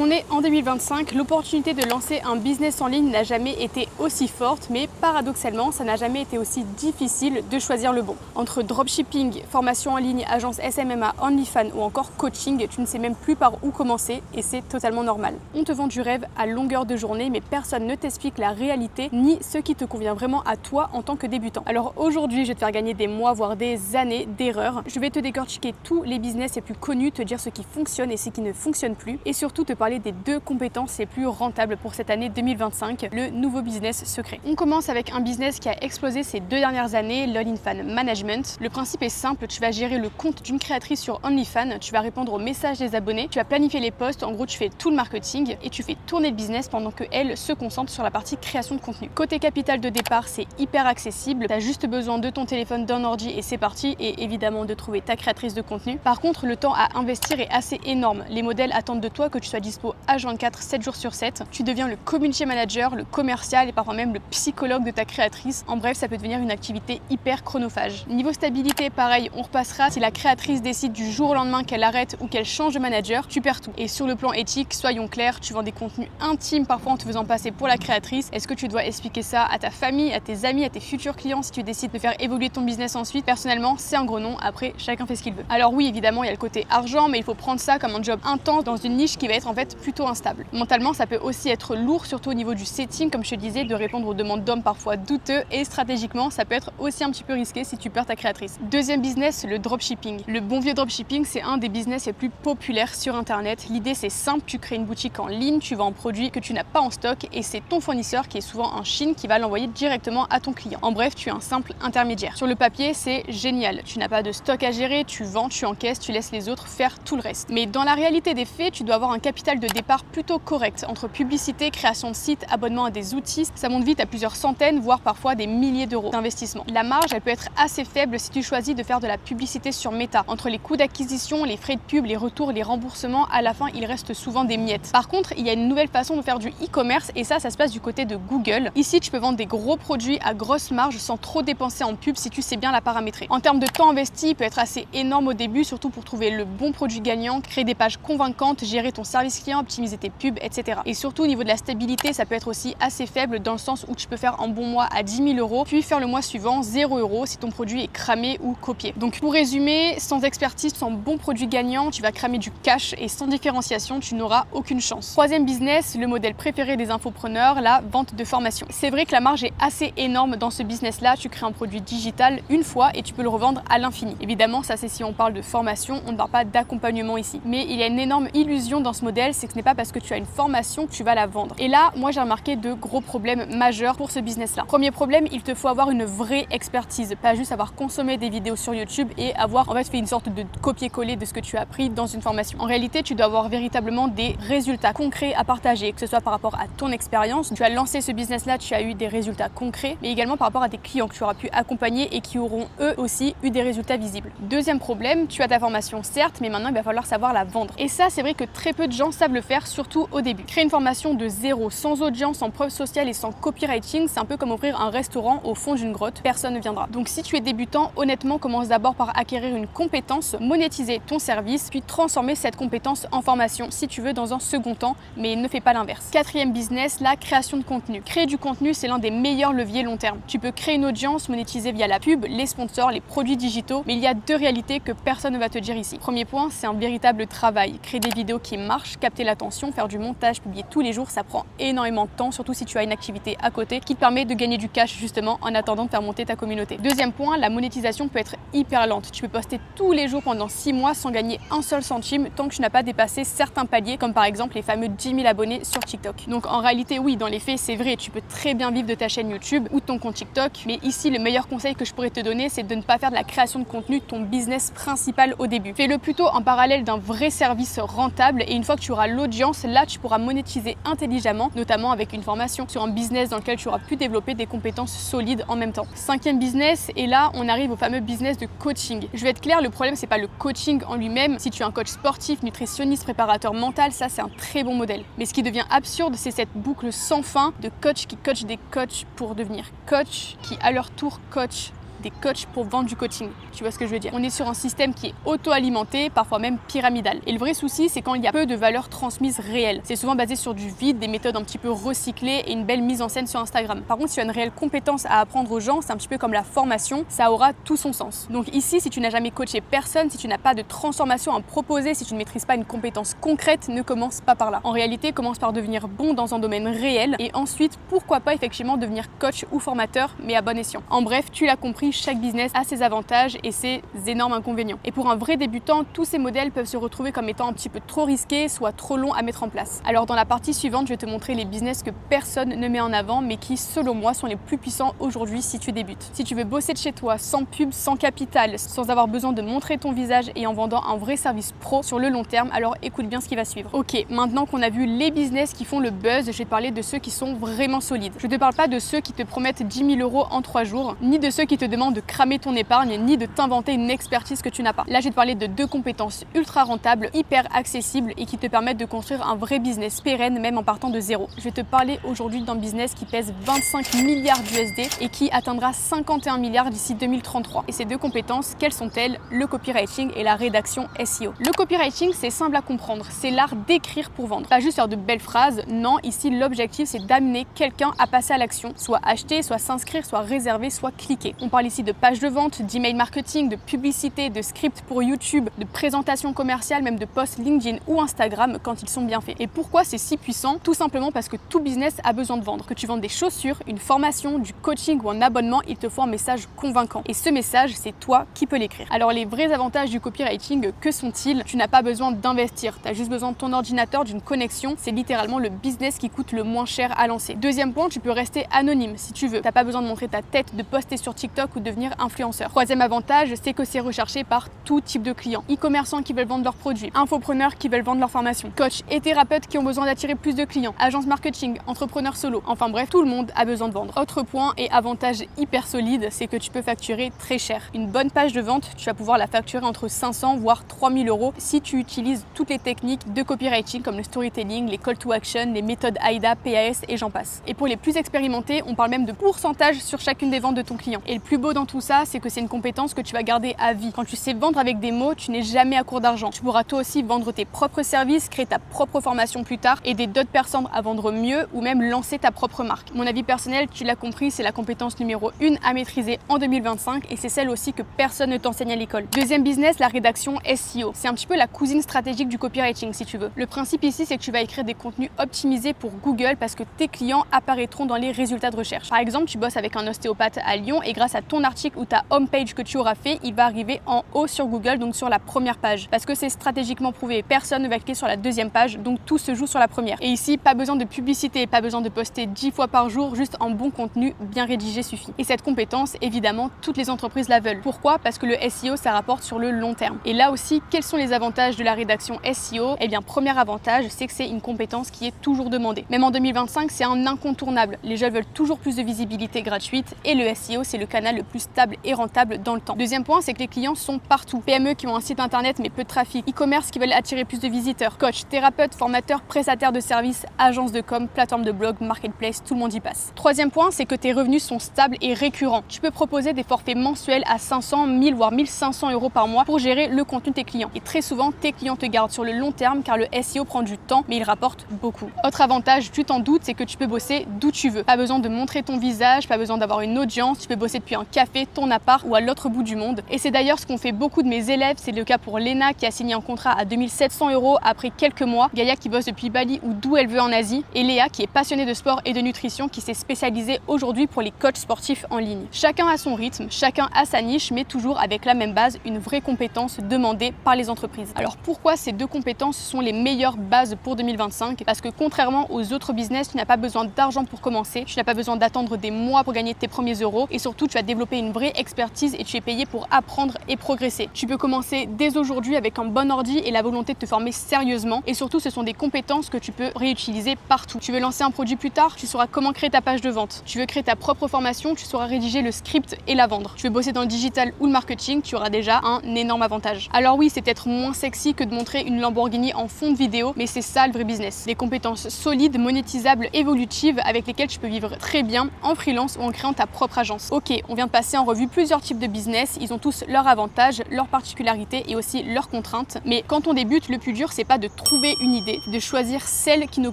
On est en 2025, l'opportunité de lancer un business en ligne n'a jamais été aussi forte, mais paradoxalement, ça n'a jamais été aussi difficile de choisir le bon. Entre dropshipping, formation en ligne, agence SMMA, OnlyFans ou encore coaching, tu ne sais même plus par où commencer et c'est totalement normal. On te vend du rêve à longueur de journée, mais personne ne t'explique la réalité ni ce qui te convient vraiment à toi en tant que débutant. Alors aujourd'hui, je vais te faire gagner des mois, voire des années d'erreurs. Je vais te décortiquer tous les business les plus connus, te dire ce qui fonctionne et ce qui ne fonctionne plus, et surtout te parler des 2 compétences les plus rentables pour cette année 2025, le nouveau business secret. On commence avec un business qui a explosé ces 2 dernières années, l'OnlyFans Management. Le principe est simple, tu vas gérer le compte d'une créatrice sur OnlyFans, tu vas répondre aux messages des abonnés, tu vas planifier les posts, en gros tu fais tout le marketing et tu fais tourner le business pendant que elle se concentre sur la partie création de contenu. Côté capital de départ, c'est hyper accessible, tu as juste besoin de ton téléphone, d'un ordi et c'est parti, et évidemment de trouver ta créatrice de contenu. Par contre, le temps à investir est assez énorme. Les modèles attendent de toi que tu sois dispo H24, 7 jours sur 7. Tu deviens le community manager, le commercial et parfois même le psychologue de ta créatrice. En bref, ça peut devenir une activité hyper chronophage. Niveau stabilité, pareil, on repassera. Si la créatrice décide du jour au lendemain qu'elle arrête ou qu'elle change de manager, tu perds tout. Et sur le plan éthique, soyons clairs, tu vends des contenus intimes parfois en te faisant passer pour la créatrice. Est-ce que tu dois expliquer ça à ta famille, à tes amis, à tes futurs clients si tu décides de faire évoluer ton business ensuite? Personnellement, c'est un gros non. Après, chacun fait ce qu'il veut. Alors oui, évidemment, il y a le côté argent, mais il faut prendre ça comme un job intense dans une niche qui va être en fait plutôt instable. Mentalement, ça peut aussi être lourd, surtout au niveau du setting, comme je te disais, de répondre aux demandes d'hommes parfois douteux, et stratégiquement, ça peut être aussi un petit peu risqué si tu perds ta créatrice. Deuxième business, le dropshipping. Le bon vieux dropshipping, c'est un des business les plus populaires sur internet. L'idée c'est simple, tu crées une boutique en ligne, tu vends un produit que tu n'as pas en stock et c'est ton fournisseur qui est souvent en Chine qui va l'envoyer directement à ton client. En bref, tu es un simple intermédiaire. Sur le papier, c'est génial. Tu n'as pas de stock à gérer, tu vends, tu encaisses, tu laisses les autres faire tout le reste. Mais dans la réalité des faits, tu dois avoir un capital de départ plutôt correct. Entre publicité, création de site, abonnement à des outils, ça monte vite à plusieurs centaines, voire parfois des milliers d'euros d'investissement. La marge, elle peut être assez faible si tu choisis de faire de la publicité sur Meta. Entre les coûts d'acquisition, les frais de pub, les retours, les remboursements, à la fin, il reste souvent des miettes. Par contre, il y a une nouvelle façon de faire du e-commerce et ça se passe du côté de Google. Ici, tu peux vendre des gros produits à grosse marge sans trop dépenser en pub si tu sais bien la paramétrer. En termes de temps investi, il peut être assez énorme au début, surtout pour trouver le bon produit gagnant, créer des pages convaincantes, gérer ton service client, optimiser tes pubs, etc. Et surtout, au niveau de la stabilité, ça peut être aussi assez faible dans le sens où tu peux faire un bon mois à 10 000 euros, puis faire le mois suivant 0 euros si ton produit est cramé ou copié. Donc pour résumer, sans expertise, sans bon produit gagnant, tu vas cramer du cash et sans différenciation, tu n'auras aucune chance. Troisième business, le modèle préféré des infopreneurs, la vente de formation. C'est vrai que la marge est assez énorme dans ce business-là. Tu crées un produit digital une fois et tu peux le revendre à l'infini. Évidemment, ça c'est si on parle de formation, on ne parle pas d'accompagnement ici. Mais il y a une énorme illusion dans ce modèle, c'est que ce n'est pas parce que tu as une formation que tu vas la vendre. Et là, moi j'ai remarqué 2 gros problèmes majeurs pour ce business-là. Premier problème, il te faut avoir une vraie expertise, pas juste avoir consommé des vidéos sur YouTube et avoir en fait fait une sorte de copier-coller de ce que tu as appris dans une formation. En réalité, tu dois avoir véritablement des résultats concrets à partager, que ce soit par rapport à ton expérience. Tu as lancé ce business-là, tu as eu des résultats concrets, mais également par rapport à des clients que tu auras pu accompagner et qui auront eux aussi eu des résultats visibles. Deuxième problème, tu as ta formation certes, mais maintenant il va falloir savoir la vendre. Et ça, c'est vrai que très peu de gens savent le faire, surtout au début. Créer une formation de zéro, sans audience, sans preuve sociale et sans copywriting, c'est un peu comme ouvrir un restaurant au fond d'une grotte, personne ne viendra. Donc si tu es débutant, honnêtement, commence d'abord par acquérir une compétence, monétiser ton service, puis transformer cette compétence en formation si tu veux dans un second temps, mais ne fais pas l'inverse. Quatrième business, la création de contenu. Créer du contenu, c'est l'un des meilleurs leviers long terme. Tu peux créer une audience, monétiser via la pub, les sponsors, les produits digitaux, mais il y a 2 réalités que personne ne va te dire ici. Premier point, c'est un véritable travail. Créer des vidéos qui marchent, capter l'attention, faire du montage, publier tous les jours, ça prend énormément de temps, surtout si tu as une activité à côté qui te permet de gagner du cash justement en attendant de faire monter ta communauté. Deuxième point, la monétisation peut être hyper lente. Tu peux poster tous les jours pendant 6 mois sans gagner un seul centime tant que tu n'as pas dépassé certains paliers, comme par exemple les fameux 10 000 abonnés sur TikTok. Donc en réalité, oui, dans les faits, c'est vrai, tu peux très bien vivre de ta chaîne YouTube ou de ton compte TikTok, mais ici, le meilleur conseil que je pourrais te donner, c'est de ne pas faire de la création de contenu ton business principal au début. Fais-le plutôt en parallèle d'un vrai service rentable et une fois que tu auras l'audience, là, tu pourras monétiser intelligemment, notamment avec une formation sur un business dans lequel tu auras pu développer des compétences solides en même temps. Cinquième business, et là, on arrive au fameux business de coaching. Je vais être claire, le problème, c'est pas le coaching en lui-même. Si tu es un coach sportif, nutritionniste, préparateur mental, ça, c'est un très bon modèle. Mais ce qui devient absurde, c'est cette boucle sans fin de coach qui coach des coachs pour devenir coach, qui à leur tour coach des coachs pour vendre du coaching. Tu vois ce que je veux dire? On est sur un système qui est auto-alimenté, parfois même pyramidal. Et le vrai souci, c'est quand il y a peu de valeur transmise réelle. C'est souvent basé sur du vide, des méthodes un petit peu recyclées et une belle mise en scène sur Instagram. Par contre, si tu as une réelle compétence à apprendre aux gens, c'est un petit peu comme la formation, ça aura tout son sens. Donc ici, si tu n'as jamais coaché personne, si tu n'as pas de transformation à proposer, si tu ne maîtrises pas une compétence concrète, ne commence pas par là. En réalité, commence par devenir bon dans un domaine réel et ensuite, pourquoi pas effectivement devenir coach ou formateur, mais à bon escient. En bref, tu l'as compris, chaque business a ses avantages et ses énormes inconvénients. Et pour un vrai débutant, tous ces modèles peuvent se retrouver comme étant un petit peu trop risqués, soit trop longs à mettre en place. Alors dans la partie suivante, je vais te montrer les business que personne ne met en avant, mais qui, selon moi, sont les plus puissants aujourd'hui si tu débutes. Si tu veux bosser de chez toi, sans pub, sans capital, sans avoir besoin de montrer ton visage et en vendant un vrai service pro sur le long terme, alors écoute bien ce qui va suivre. Ok, maintenant qu'on a vu les business qui font le buzz, je vais te parler de ceux qui sont vraiment solides. Je ne te parle pas de ceux qui te promettent 10 000 € en 3 jours, ni de ceux qui te demandent de cramer ton épargne, ni de t'inventer une expertise que tu n'as pas. Là, je vais te parler de 2 compétences ultra rentables, hyper accessibles et qui te permettent de construire un vrai business pérenne, même en partant de zéro. Je vais te parler aujourd'hui d'un business qui pèse 25 milliards d'USD et qui atteindra 51 milliards d'ici 2033. Et ces 2 compétences, quelles sont-elles? Le copywriting et la rédaction SEO. Le copywriting, c'est simple à comprendre, c'est l'art d'écrire pour vendre. Pas juste faire de belles phrases, non, ici l'objectif c'est d'amener quelqu'un à passer à l'action, soit acheter, soit s'inscrire, soit réserver, soit cliquer. On parle ici de pages de vente, d'email marketing, de publicité, de script pour YouTube, de présentation commerciale, même de posts LinkedIn ou Instagram quand ils sont bien faits. Et pourquoi c'est si puissant? Tout simplement parce que tout business a besoin de vendre. Que tu vendes des chaussures, une formation, du coaching ou un abonnement, il te faut un message convaincant. Et ce message, c'est toi qui peux l'écrire. Alors les vrais avantages du copywriting, que sont-ils? Tu n'as pas besoin d'investir, tu as juste besoin de ton ordinateur, d'une connexion. C'est littéralement le business qui coûte le moins cher à lancer. Deuxième point, tu peux rester anonyme si tu veux. T'as pas besoin de montrer ta tête, de poster sur TikTok ou de devenir influenceur. Troisième avantage, c'est que c'est recherché par tout type de clients. E-commerçants qui veulent vendre leurs produits, infopreneurs qui veulent vendre leur formation, coachs et thérapeutes qui ont besoin d'attirer plus de clients, agences marketing, entrepreneurs solo. Enfin bref, tout le monde a besoin de vendre. Autre point et avantage hyper solide, c'est que tu peux facturer très cher. Une bonne page de vente, tu vas pouvoir la facturer entre 500 voire 3000 € si tu utilises toutes les techniques de copywriting comme le storytelling, les call to action, les méthodes AIDA, PAS et j'en passe. Et pour les plus expérimentés, on parle même de pourcentage sur chacune des ventes de ton client. Et le plus beau dans tout ça, c'est que c'est une compétence que tu vas garder à vie. Quand tu sais vendre avec des mots, tu n'es jamais à court d'argent. Tu pourras toi aussi vendre tes propres services, créer ta propre formation plus tard, aider d'autres personnes à vendre mieux ou même lancer ta propre marque. Mon avis personnel, tu l'as compris, c'est la compétence numéro 1 à maîtriser en 2025 et c'est celle aussi que personne ne t'enseigne à l'école. Deuxième business, la rédaction SEO. C'est un petit peu la cousine stratégique du copywriting si tu veux. Le principe ici, c'est que tu vas écrire des contenus optimisés pour Google parce que tes clients apparaîtront dans les résultats de recherche. Par exemple, tu bosses avec un ostéopathe à Lyon et grâce à ton article ou ta homepage que tu auras fait, il va arriver en haut sur Google, donc sur la première page. Parce que c'est stratégiquement prouvé. Personne ne va cliquer sur la deuxième page, donc tout se joue sur la première. Et ici, pas besoin de publicité, pas besoin de poster 10 fois par jour, juste un bon contenu bien rédigé suffit. Et cette compétence, évidemment, toutes les entreprises la veulent. Pourquoi? Parce que le SEO, ça rapporte sur le long terme. Et là aussi, quels sont les avantages de la rédaction SEO? Eh bien, premier avantage, c'est que c'est une compétence qui est toujours demandée. Même en 2025, c'est un incontournable. Les gens veulent toujours plus de visibilité gratuite et le SEO, c'est le canal le plus stable et rentable dans le temps. Deuxième point, c'est que les clients sont partout. PME qui ont un site internet mais peu de trafic, e-commerce qui veulent attirer plus de visiteurs, coach, thérapeute, formateur, prestataire de services, agence de com, plateforme de blog, marketplace, tout le monde y passe. Troisième point, c'est que tes revenus sont stables et récurrents. Tu peux proposer des forfaits mensuels à 500, 1000 voire 1500 € par mois pour gérer le contenu de tes clients. Et très souvent, tes clients te gardent sur le long terme car le SEO prend du temps mais il rapporte beaucoup. Autre avantage, tu t'en doutes, c'est que tu peux bosser d'où tu veux. Pas besoin de montrer ton visage, pas besoin d'avoir une audience, tu peux bosser depuis un café, ton appart ou à l'autre bout du monde. Et c'est d'ailleurs ce qu'ont fait beaucoup de mes élèves, c'est le cas pour Léna qui a signé un contrat à 2700 € après quelques mois, Gaïa qui bosse depuis Bali ou d'où elle veut en Asie, et Léa qui est passionnée de sport et de nutrition qui s'est spécialisée aujourd'hui pour les coachs sportifs en ligne. Chacun a son rythme, chacun a sa niche, mais toujours avec la même base, une vraie compétence demandée par les entreprises. Alors pourquoi ces 2 compétences sont les meilleures bases pour 2025? Parce que contrairement aux autres business, tu n'as pas besoin d'argent pour commencer, tu n'as pas besoin d'attendre des mois pour gagner tes premiers euros et surtout tu as développé une vraie expertise et tu es payé pour apprendre et progresser. Tu peux commencer dès aujourd'hui avec un bon ordi et la volonté de te former sérieusement et surtout ce sont des compétences que tu peux réutiliser partout. Tu veux lancer un produit plus tard, tu sauras comment créer ta page de vente. Tu veux créer ta propre formation, tu sauras rédiger le script et la vendre. Tu veux bosser dans le digital ou le marketing, tu auras déjà un énorme avantage. Alors oui, c'est peut-être moins sexy que de montrer une Lamborghini en fond de vidéo, mais c'est ça le vrai business. Des compétences solides, monétisables, évolutives avec lesquelles tu peux vivre très bien en freelance ou en créant ta propre agence. Ok, on vient de passer en revue plusieurs types de business. Ils ont tous leurs avantages, leurs particularités et aussi leurs contraintes. Mais quand on débute, le plus dur, c'est pas de trouver une idée, c'est de choisir celle qui nous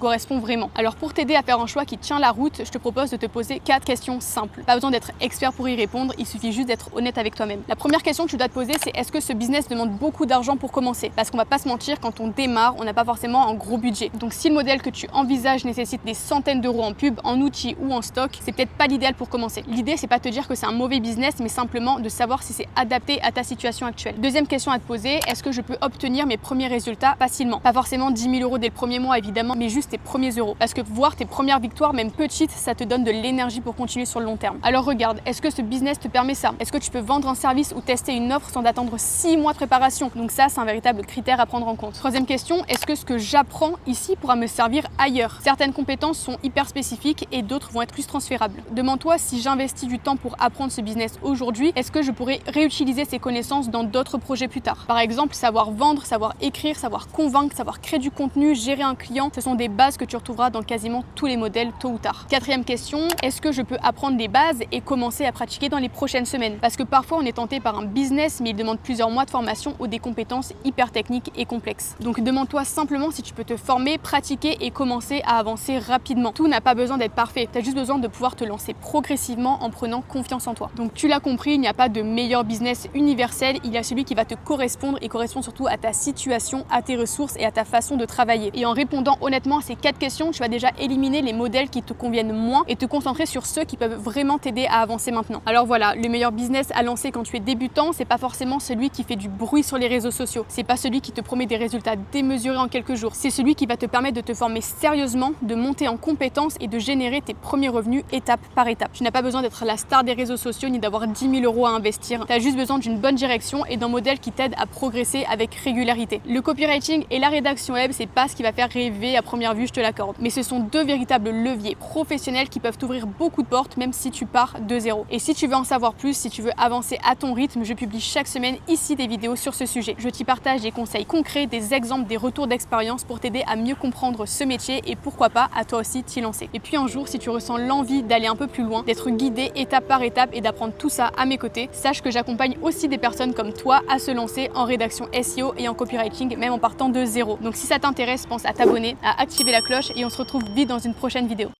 correspond vraiment. Alors pour t'aider à faire un choix qui tient la route, je te propose de te poser 4 questions simples. Pas besoin d'être expert pour y répondre, il suffit juste d'être honnête avec toi-même. La première question que tu dois te poser, c'est est-ce que ce business demande beaucoup d'argent pour commencer? Parce qu'on va pas se mentir, quand on démarre, on n'a pas forcément un gros budget. Donc si le modèle que tu envisages nécessite des centaines d'euros en pub, en outils ou en stock, c'est peut-être pas l'idéal pour commencer. L'idée, c'est pas de te dire que c'est un mauvais business, mais simplement de savoir si c'est adapté à ta situation actuelle. Deuxième question à te poser, est-ce que je peux obtenir mes premiers résultats facilement? Pas forcément 10 000 euros dès le premier mois évidemment, mais juste tes premiers euros. Parce que voir tes premières victoires, même petites, ça te donne de l'énergie pour continuer sur le long terme. Alors regarde, est-ce que ce business te permet ça? Est-ce que tu peux vendre un service ou tester une offre sans attendre 6 mois de préparation? Donc ça, c'est un véritable critère à prendre en compte. Troisième question, est-ce que ce que j'apprends ici pourra me servir ailleurs? Certaines compétences sont hyper spécifiques et d'autres vont être plus transférables. Demande-toi si j'investis du temps pour apprendre ce business aujourd'hui, est-ce que je pourrais réutiliser ces connaissances dans d'autres projets plus tard? Par exemple, savoir vendre, savoir écrire, savoir convaincre, savoir créer du contenu, gérer un client, ce sont des bases que tu retrouveras dans quasiment tous les modèles tôt ou tard. Quatrième question, est-ce que je peux apprendre des bases et commencer à pratiquer dans les prochaines semaines? Parce que parfois on est tenté par un business mais il demande plusieurs mois de formation ou des compétences hyper techniques et complexes. Donc demande-toi simplement si tu peux te former, pratiquer et commencer à avancer rapidement. Tout n'a pas besoin d'être parfait, tu as juste besoin de pouvoir te lancer progressivement en prenant confiance en toi. Donc tu l'as compris, il n'y a pas de meilleur business universel, il y a celui qui va te correspondre et correspond surtout à ta situation, à tes ressources et à ta façon de travailler. Et en répondant honnêtement à ces 4 questions, tu vas déjà éliminer les modèles qui te conviennent moins et te concentrer sur ceux qui peuvent vraiment t'aider à avancer maintenant. Alors voilà, le meilleur business à lancer quand tu es débutant, c'est pas forcément celui qui fait du bruit sur les réseaux sociaux. C'est pas celui qui te promet des résultats démesurés en quelques jours. C'est celui qui va te permettre de te former sérieusement, de monter en compétences et de générer tes premiers revenus étape par étape. Tu n'as pas besoin d'être la star des réseaux sociaux ni d'avoir 10 000 euros à investir. Tu as juste besoin d'une bonne direction et d'un modèle qui t'aide à progresser avec régularité. Le copywriting et la rédaction web, c'est pas ce qui va faire rêver à première vue, je te l'accorde. Mais ce sont deux véritables leviers professionnels qui peuvent t'ouvrir beaucoup de portes même si tu pars de zéro. Et si tu veux en savoir plus, si tu veux avancer à ton rythme, je publie chaque semaine ici des vidéos sur ce sujet. Je t'y partage des conseils concrets, des exemples, des retours d'expérience pour t'aider à mieux comprendre ce métier et pourquoi pas à toi aussi t'y lancer. Et puis un jour, si tu ressens l'envie d'aller un peu plus loin, d'être guidé étape par étape et d'apprendre tout ça à mes côtés, sache que j'accompagne aussi des personnes comme toi à se lancer en rédaction SEO et en copywriting, même en partant de zéro. Donc si ça t'intéresse, pense à t'abonner, à activer la cloche et on se retrouve vite dans une prochaine vidéo.